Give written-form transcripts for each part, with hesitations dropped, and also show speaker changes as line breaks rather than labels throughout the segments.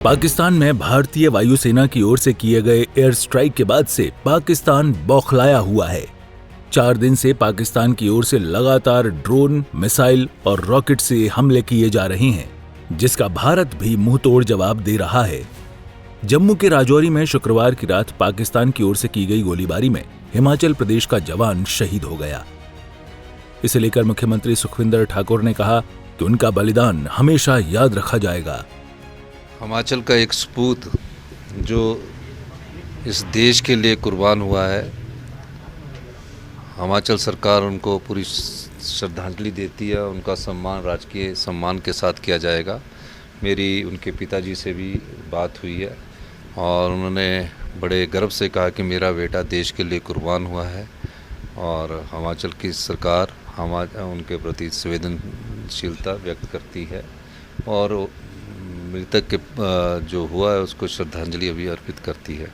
पाकिस्तान में भारतीय वायुसेना की ओर से किए गए एयर स्ट्राइक के बाद से पाकिस्तान बौखलाया हुआ है। 4 दिन से पाकिस्तान की ओर से लगातार ड्रोन, मिसाइल और रॉकेट से हमले किए जा रहे हैं, जिसका भारत भी मुंहतोड़ जवाब दे रहा है। जम्मू के राजौरी में शुक्रवार की रात पाकिस्तान की ओर से की गई गोलीबारी में हिमाचल प्रदेश का जवान शहीद हो गया। इसे लेकर मुख्यमंत्री सुखविंदर ठाकुर ने कहा कि उनका बलिदान हमेशा याद रखा जाएगा।
हिमाचल का एक सपूत जो इस देश के लिए कुर्बान हुआ है, हिमाचल सरकार उनको पूरी श्रद्धांजलि देती है। उनका सम्मान राजकीय सम्मान के साथ किया जाएगा। मेरी उनके पिताजी से भी बात हुई है और उन्होंने बड़े गर्व से कहा कि मेरा बेटा देश के लिए कुर्बान हुआ है और हिमाचल की सरकार उनके प्रति संवेदनशीलता व्यक्त करती है और मृतक के जो हुआ है उसको श्रद्धांजलि अभी अर्पित करती है।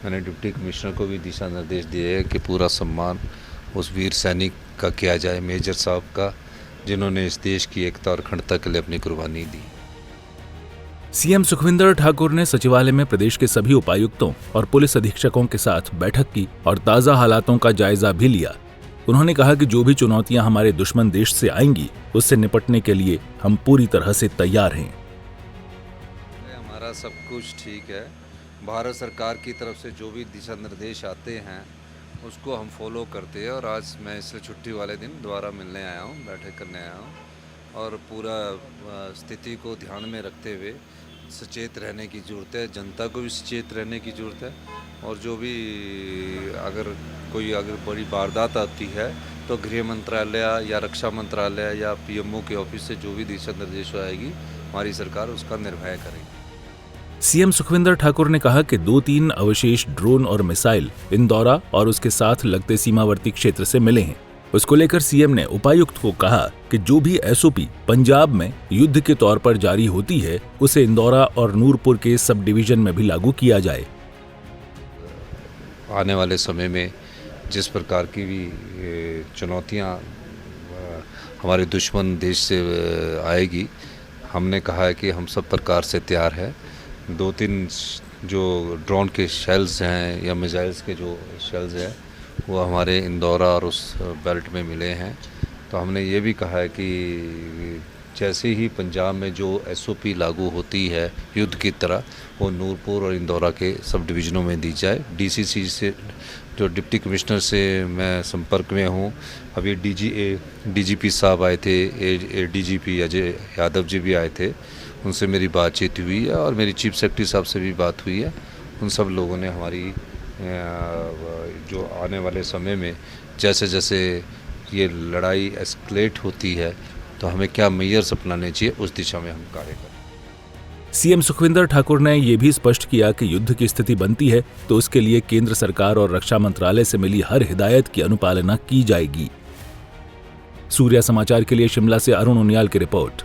मैंने डिप्टी कमिश्नर को भी दिशा निर्देश दिए हैं कि पूरा सम्मान उस वीर सैनिक का किया जाए, मेजर साहब का, जिन्होंने इस देश की एकता और अखंडता के लिए अपनी कुर्बानी दी।
सीएम सुखविंदर ठाकुर ने सचिवालय में प्रदेश के सभी उपायुक्तों और पुलिस अधीक्षकों के साथ बैठक की और ताज़ा हालातों का जायजा भी लिया। उन्होंने कहा कि जो भी चुनौतियां हमारे दुश्मन देश से आएंगी, उससे निपटने के लिए हम पूरी तरह से तैयार हैं।
हमारा सब कुछ ठीक है। भारत सरकार की तरफ से जो भी दिशा निर्देश आते हैं उसको हम फॉलो करते हैं और आज मैं इसलिए छुट्टी वाले दिन दोबारा मिलने आया हूँ, बैठक करने आया हूँ और पूरा स्थिति को ध्यान में रखते हुए सचेत रहने की ज़रूरत है। जनता को भी सचेत रहने की ज़रूरत है और जो भी अगर बड़ी वारदात आती है तो गृह मंत्रालय या रक्षा मंत्रालय या पीएमओ के ऑफिस से जो भी दिशा निर्देश आएगी, हमारी सरकार उसका निर्वहन करेगी।
सीएम सुखविंदर ठाकुर ने कहा कि 2-3 अवशेष ड्रोन और मिसाइल इंदौरा और उसके साथ लगते सीमावर्ती क्षेत्र से मिले हैं। उसको लेकर सीएम ने उपायुक्त को कहा कि जो भी एसओपी पंजाब में युद्ध के तौर पर जारी होती है, उसे इंदौरा और नूरपुर के सब डिवीजन में भी लागू किया जाए।
आने वाले समय में जिस प्रकार की भी चुनौतियां हमारे दुश्मन देश से आएगी, हमने कहा है कि हम सब प्रकार से तैयार है। 2-3 जो ड्रोन के शेल्स हैं या मिसाइल्स के जो शेल्स हैं वो हमारे इंदौरा और उस बेल्ट में मिले हैं। तो हमने ये भी कहा है कि जैसे ही पंजाब में जो एसओपी लागू होती है युद्ध की तरह, वो नूरपुर और इंदौरा के सब डिवीज़नों में दी जाए। डीसीसी से जो डिप्टी कमिश्नर से मैं संपर्क में हूँ। अभी डीजीपी साहब आए थे, डीजीपी अजय यादव जी भी आए थे, उनसे मेरी बातचीत हुई है और मेरी चीफ सेक्रेटरी साहब से भी बात हुई है। उन सब लोगों ने हमारी जो आने वाले समय में जैसे जैसे ये लड़ाई एस्केलेट होती है तो हमें क्या मेजर्स अपनाने चाहिए, उस दिशा में हम कार्य करें।
सीएम सुखविंदर ठाकुर ने यह भी स्पष्ट किया कि युद्ध की स्थिति बनती है तो उसके लिए केंद्र सरकार और रक्षा मंत्रालय से मिली हर हिदायत की अनुपालना की जाएगी। सूर्या समाचार के लिए शिमला से अरुण उनियाल की रिपोर्ट।